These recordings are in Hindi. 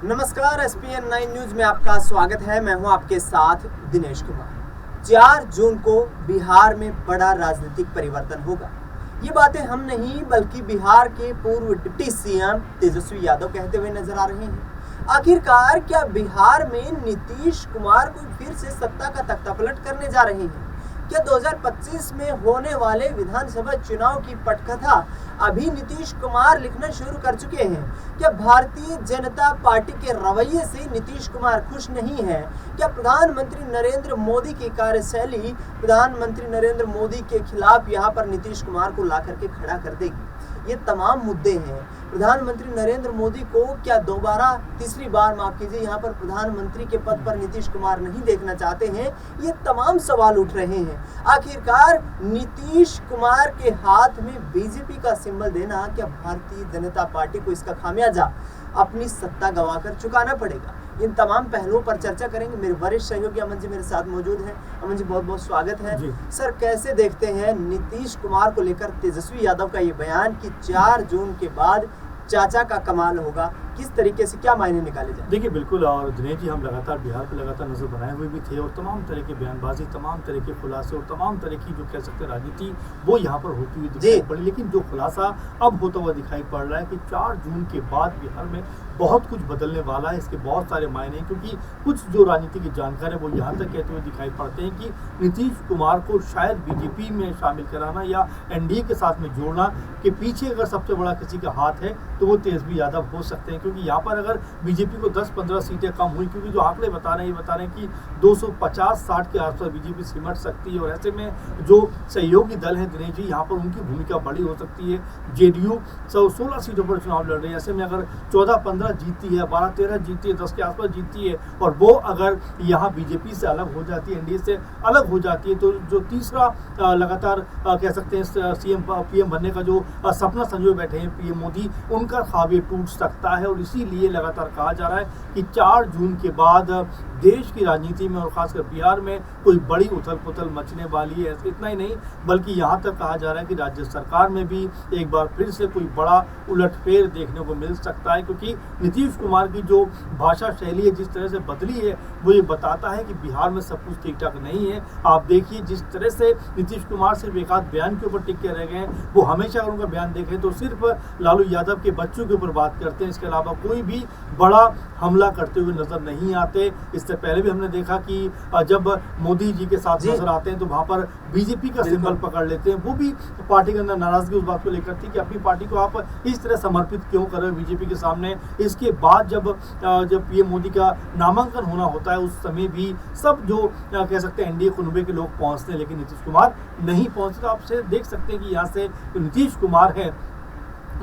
नमस्कार, SPN 9 न्यूज में आपका स्वागत है। मैं हूं आपके साथ दिनेश कुमार। 4 जून को बिहार में बड़ा राजनीतिक परिवर्तन होगा। ये बातें हम नहीं बल्कि बिहार के पूर्व डिप्टी सीएम तेजस्वी यादव कहते हुए नजर आ रहे हैं। आखिरकार क्या बिहार में नीतीश कुमार को फिर से सत्ता का तख्ता पलट करने जा रहे हैं? क्या 2025 में होने वाले विधानसभा चुनाव की पटकथा अभी नीतीश कुमार लिखना शुरू कर चुके हैं? क्या भारतीय जनता पार्टी के रवैये से नीतीश कुमार खुश नहीं है? क्या प्रधानमंत्री नरेंद्र मोदी की कार्यशैली प्रधानमंत्री नरेंद्र मोदी के खिलाफ यहां पर नीतीश कुमार को ला करके खड़ा कर देगी? ये तमाम मुद्दे हैं। प्रधानमंत्री नरेंद्र मोदी को क्या दोबारा तीसरी बार माफ कीजिए यहाँ पर प्रधानमंत्री के पद पर नीतीश कुमार नहीं देखना चाहते हैं? ये तमाम सवाल उठ रहे हैं। आखिरकार नीतीश कुमार के हाथ में बीजेपी का सिंबल देना क्या भारतीय जनता पार्टी को इसका खामियाजा अपनी सत्ता गंवाकर चुकाना पड़ेगा? इन तमाम पहलुओं पर चर्चा करेंगे। मेरे वरिष्ठ सहयोगी अमन जी मेरे साथ मौजूद हैं। अमन जी, बहुत बहुत स्वागत है। सर, कैसे देखते हैं नीतीश कुमार को लेकर तेजस्वी यादव का ये बयान कि 4 जून के बाद चाचा का कमाल होगा? किस तरीके से क्या मायने निकाले जाए? देखिए, बिल्कुल। और दिनेश जी, हम लगातार बिहार पे लगातार नजर बनाए हुए भी थे और तमाम तरह की बयानबाजी, तमाम तरह के खुलासे और तमाम तरह की जो कह सकते हैं राजनीति वो यहाँ पर होती हुई दिखाई पड़ी। लेकिन जो खुलासा अब होता हुआ दिखाई पड़ रहा है कि 4 जून के बाद बिहार में बहुत कुछ बदलने वाला है। इसके बहुत सारे मायने हैं, क्योंकि कुछ जो राजनीति की जानकार है वो यहाँ तक कहते हुए दिखाई पड़ते हैं कि नीतीश कुमार को शायद बीजेपी में शामिल कराना या एनडीए के साथ में जोड़ना के पीछे अगर सबसे बड़ा किसी का हाथ है तो वो तेजस्वी यादव हो सकते हैं। क्योंकि यहाँ पर अगर बीजेपी को 10-15 सीटें कम हुई, क्योंकि जो आंकड़े बता रहे हैं कि 250-60 के आसपास बीजेपी सिमट सकती है। और ऐसे में जो सहयोगी दल है दिनेश जी, यहाँ पर उनकी भूमिका बड़ी हो सकती है। जेडीयू 16 सीटों पर चुनाव लड़ रही है। ऐसे में अगर 14-15 जीतती है, 12-13 जीतती है, 10 के आसपास जीतती है और वो अगर यहाँ बीजेपी से अलग हो जाती है, एनडीए से अलग हो जाती है, तो जो तीसरा लगातार कह सकते हैं सीएम पीएम बनने का जो सपना संजोए बैठे हैं पीएम मोदी, उनका ख्वाब टूट सकता है। और इसीलिए लगातार कहा जा रहा है कि 4 जून के बाद देश की राजनीति में और खासकर बिहार में कोई बड़ी उथल पुथल मचने वाली है। इतना ही नहीं बल्कि यहाँ तक कहा जा रहा है कि राज्य सरकार में भी एक बार फिर से कोई बड़ा उलटफेर देखने को मिल सकता है। क्योंकि नीतीश कुमार की जो भाषा शैली है, जिस तरह से बदली है, वो ये बताता है कि बिहार में सब कुछ ठीक ठाक नहीं है। आप देखिए जिस तरह से नीतीश कुमार सिर्फ एक आध बयान के ऊपर टिक के रह गए हैं, वो हमेशा अगर उनका बयान देखें तो सिर्फ लालू यादव के बच्चों के ऊपर बात करते हैं। इसके अलावा कोई भी बड़ा हमला करते हुए नजर नहीं आते। इससे पहले भी हमने देखा कि जब मोदी जी के साथ नजर आते हैं तो वहां पर बीजेपी का सिंबल पकड़ लेते हैं। वो भी पार्टी के अंदर नाराजगी उस बात को लेकर थी कि अपनी पार्टी को आप इस तरह समर्पित क्यों कर रहे हो बीजेपी के सामने। इसके बाद जब पीएम मोदी का नामांकन होना होता है, उस समय भी सब जो कह सकते हैं एनडीए कुनबे के लोग पहुंचते हैं, लेकिन नीतीश कुमार नहीं पहुंचते। तो आपसे देख सकते हैं कि यहाँ से नीतीश कुमार है,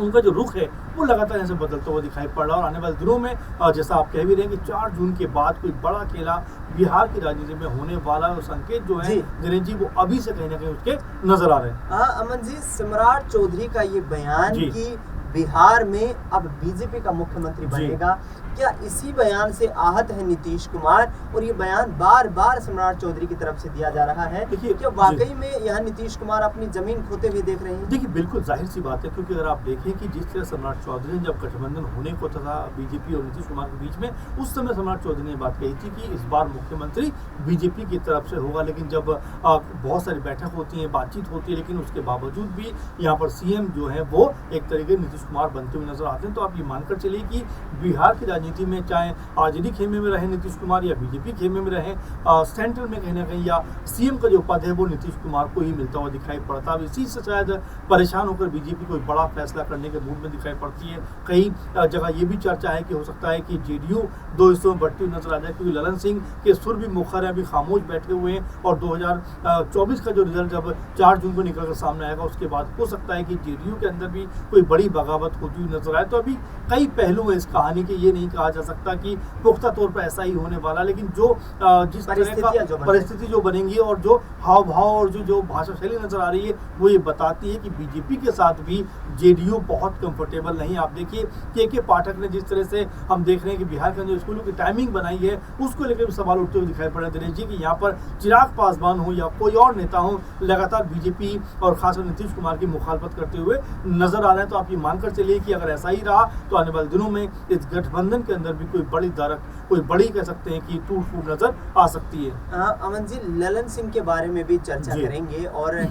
उनका जो रुख है वो लगातार ऐसे बदलता हुआ दिखाई पड़ रहा है। और आने वाले दिनों में जैसा आप कह भी रहे हैं कि 4 जून के बाद कोई बड़ा खेला बिहार की राजनीति में होने वाला है। संकेत जो है दिनेश जी, वो अभी से कहीं ना कहीं उसके नजर आ रहे हैं। हाँ अमन जी, सम्राट चौधरी का ये बयान कि बिहार में अब बीजेपी का मुख्यमंत्री बनेगा, क्या इसी बयान से आहत है नीतीश कुमार? और ये बयान बार बार सम्राट चौधरी की तरफ से दिया जा रहा है। क्या वाकई में यहाँ नीतीश कुमार अपनी जमीन खोते हुए देख रहे हैं? देखिए, बिल्कुल जाहिर सी बात है, क्योंकि अगर आप देखें कि जिस तरह सम्राट चौधरी ने जब गठबंधन होने को था बीजेपी और नीतीश कुमार के बीच में, उस समय सम्राट चौधरी ने बात कही थी कि इस बार मुख्यमंत्री बीजेपी की तरफ से होगा। लेकिन जब बहुत सारी बैठक होती है, बातचीत होती है, लेकिन उसके बावजूद भी यहाँ पर सीएम जो है वो एक तरीके नीतीश कुमार बनते हुए नजर आते हैं। तो आप ये मानकर चलिए कि बिहार की राजनीति में चाहे आरजेडी खेमे में रहे नीतीश कुमार या बीजेपी खेमे में रहे, सेंट्रल में कहीं ना कहीं या सीएम का जो पद है वो नीतीश कुमार को ही मिलता हुआ दिखाई पड़ता है। इसी से शायद परेशान होकर बीजेपी कोई बड़ा फैसला करने के मूड में दिखाई पड़ती है। कई जगह ये भी चर्चा है कि हो सकता है कि जेडीयू 2 हिस्सों में बढ़ती हुई नजर आ जाए, क्योंकि ललन सिंह के सुर भी मुखर है, अभी खामोश बैठे हुए हैं। और 2024 का जो रिजल्ट जब 4 जून को निकलकर सामने आएगा, उसके बाद हो सकता है कि जेडीयू के अंदर भी कोई बड़ी बगावत होती हुई नजर आए। तो अभी कई पहलू हैं इस कहानी के, ये नहीं कहा जा सकता कि पुख्ता तौर पर ऐसा ही होने वाला, लेकिन जो जिस तरह का परिस्थिति जो बनेंगी और जो हाव भाव और जो भाषा शैली नजर आ रही है, वो ये बताती है कि बीजेपी के साथ भी जेडीयू बहुत कंफर्टेबल नहीं। आप देखिए के पाठक ने जिस तरह से हम देख रहे हैं कि बिहार के अंदर स्कूलों की टाइमिंग बनाई है, उसको लेकर भी सवाल उठते हुए दिखाई पड़ रहे हैं दिनेश जी कि यहाँ पर चिराग पासवान हो या कोई और नेता हो लगातार बीजेपी और खासकर नीतीश कुमार की मुखालफत करते हुए नजर आ रहे हैं। तो आप ये मानकर चलिए कि अगर ऐसा ही रहा तो आने वाले दिनों में इस गठबंधन के अंदर भी कोई बड़ी कह सकते हैं कि टूट फूट नजर आ सकती है। अमन जी, ललन सिंह के बारे में भी चर्चा करेंगे और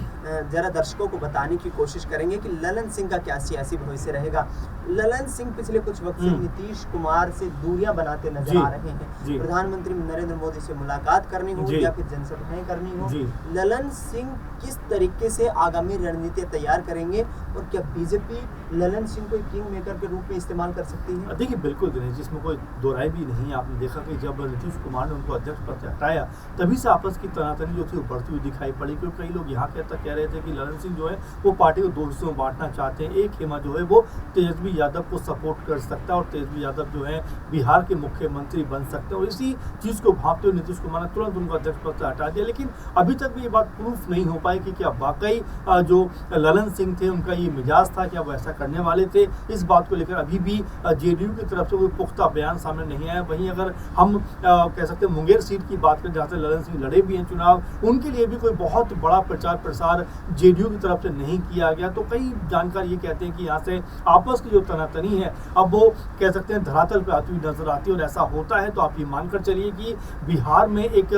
जरा दर्शकों को बताने की कोशिश करेंगे कि ललन सिंह का क्या सियासी भविष्य रहेगा। ललन सिंह पिछले कुछ वक्त से नीतीश कुमार से दूरियां बनाते नजर आ रहे हैं। प्रधानमंत्री नरेंद्र मोदी से मुलाकात करनी हो या फिर जनसभाएं करनी हो, ललन सिंह किस तरीके से आगामी रणनीति तैयार करेंगे और क्या बीजेपी ललन सिंह को किंग मेकर के रूप में इस्तेमाल कर सकती है? देखिए बिल्कुल दिनेश, जिसमें कोई दो राय भी नहीं। आपने देखा कि जब नीतीश कुमार ने उनको अध्यक्ष पद से हटाया तभी से आपस की तनातनी जो थी वो बढ़ती हुई दिखाई पड़ी, क्योंकि कई लोग यहाँ कह रहे थे कि ललन सिंह जो है वो पार्टी को दो हिस्सों में बांटना चाहते हैं। एक हेमा जो है वो तेजस्वी यादव को सपोर्ट कर सकता है और तेजस्वी यादव जो है बिहार के मुख्यमंत्री बन सकते हैं, और इसी चीज को भांपते हुए नीतीश कुमार ने तुरंत उनको अध्यक्ष पद से हटा दिया। लेकिन अभी तक भी ये बात प्रूफ नहीं हो पाई कि क्या वाकई जो ललन सिंह थे उनका ये मिजाज था, क्या वो ऐसा करने वाले थे। इस बात को लेकर अभी भी जेडीयू की तरफ से कोई पुख्ता बयान सामने नहीं आया। वहीं अगर हम कह सकते हैं मुंगेर सीट की बात करें जहाँ से ललन सिंह लड़े भी हैं चुनाव, उनके लिए भी कोई बहुत बड़ा प्रचार प्रसार जेडीयू की तरफ से नहीं किया गया। तो कई जानकार ये कहते हैं कि यहाँ से आपस की जो तनातनी है अब वो कह सकते हैं धरातल पे आती हुई नजर आती है, और ऐसा होता है तो आप ये मानकर चलिए कि बिहार में एक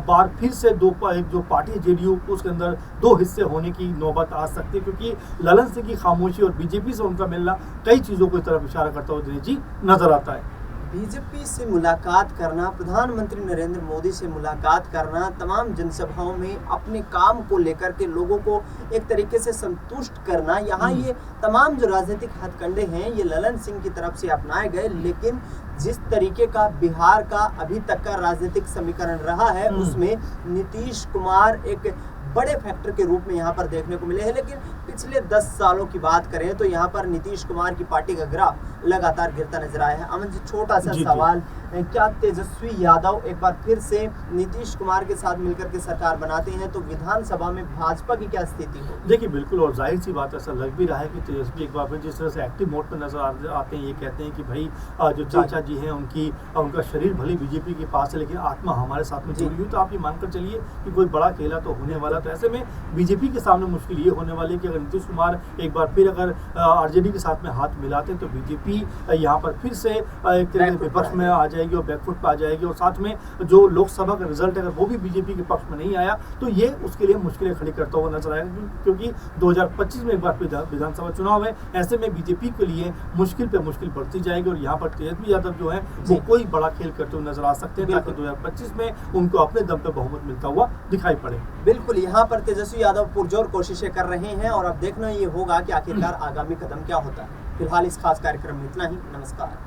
बार फिर से जो पार्टी है जेडीयू उसके अंदर दो हिस्से होने की नौबत आ सकती है, क्योंकि ललन सिंह की खामोशी और बीजेपी से उनका मिलना कई चीजों की तरफ इशारा करता हुआ दिनेश जी नजर आता है। बीजेपी से मुलाकात करना, प्रधानमंत्री नरेंद्र मोदी से मुलाकात करना, तमाम जनसभाओं में अपने काम को लेकर के लोगों को एक तरीके से संतुष्ट करना, यहाँ ये तमाम जो राजनीतिक हथकंडे हैं ये ललन सिंह की तरफ से अपनाए गए। लेकिन जिस तरीके का बिहार का अभी तक का राजनीतिक समीकरण रहा है उसमें नीतीश कुमार एक बड़े फैक्टर के रूप में यहाँ पर देखने को मिले हैं। लेकिन पिछले 10 सालों की बात करें तो यहाँ पर नीतीश कुमार की पार्टी का ग्राफ लगातार गिरता नजर आया है। अमन जी, छोटा सा सवाल, क्या तेजस्वी यादव एक बार फिर से नीतीश कुमार के साथ मिलकर के सरकार बनाते हैं तो विधानसभा में भाजपा की क्या स्थिति हो? देखिए बिल्कुल, और जाहिर सी बात ऐसा लग भी रहा है कि तेजस्वी एक बार फिर जिस तरह से एक्टिव मोड पर नजर आते हैं, ये कहते हैं कि भाई जो चाचा जी हैं उनका शरीर भले बीजेपी के पास है लेकिन आत्मा हमारे साथ में जुड़ी हुई। तो आप ये मानकर चलिए कि कोई बड़ा खेला तो होने वाला। तो ऐसे में बीजेपी के सामने मुश्किल ये होने वाली है कि अगर नीतीश कुमार एक बार फिर अगर आरजेडी के साथ में हाथ मिलाते हैं तो बीजेपी यहाँ पर फिर से एक विपक्ष में आ जाएगी और बैकफुट पर आ जाएगी, और साथ में जो लोकसभा का रिजल्ट है अगर वो भी बीजेपी के पक्ष में नहीं आया तो ये उसके लिए मुश्किलें खड़ी करता हुआ नजर आएगा, क्योंकि 2025 में एक बार विधानसभा चुनाव है। ऐसे में बीजेपी के लिए मुश्किल पे मुश्किल बढ़ती जाएगी और यहाँ पर तेजस्वी यादव जो है वो कोई बड़ा खेल करते हुए नजर आ सकते हैं ताकि 2025 में उनको अपने दम पे बहुमत मिलता हुआ दिखाई पड़े। बिल्कुल, यहाँ पर तेजस्वी यादव पुरजोर कोशिशें कर रहे हैं और अब देखना ये होगा कि आखिरकार आगामी कदम क्या होता है। फिलहाल इस खास कार्यक्रम में इतना ही। नमस्कार।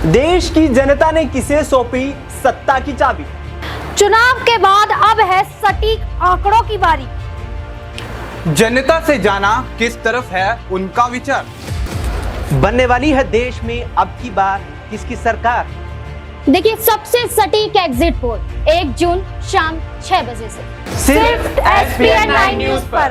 देश की जनता ने किसे सौंपी सत्ता की चाबी? चुनाव के बाद अब है सटीक आंकड़ों की बारी। जनता से जाना किस तरफ है उनका विचार। बनने वाली है देश में अब की बार किसकी सरकार? देखिए सबसे सटीक एग्जिट पोल 1 जून शाम 6 बजे से सिर्फ SPN 9 न्यूज पर।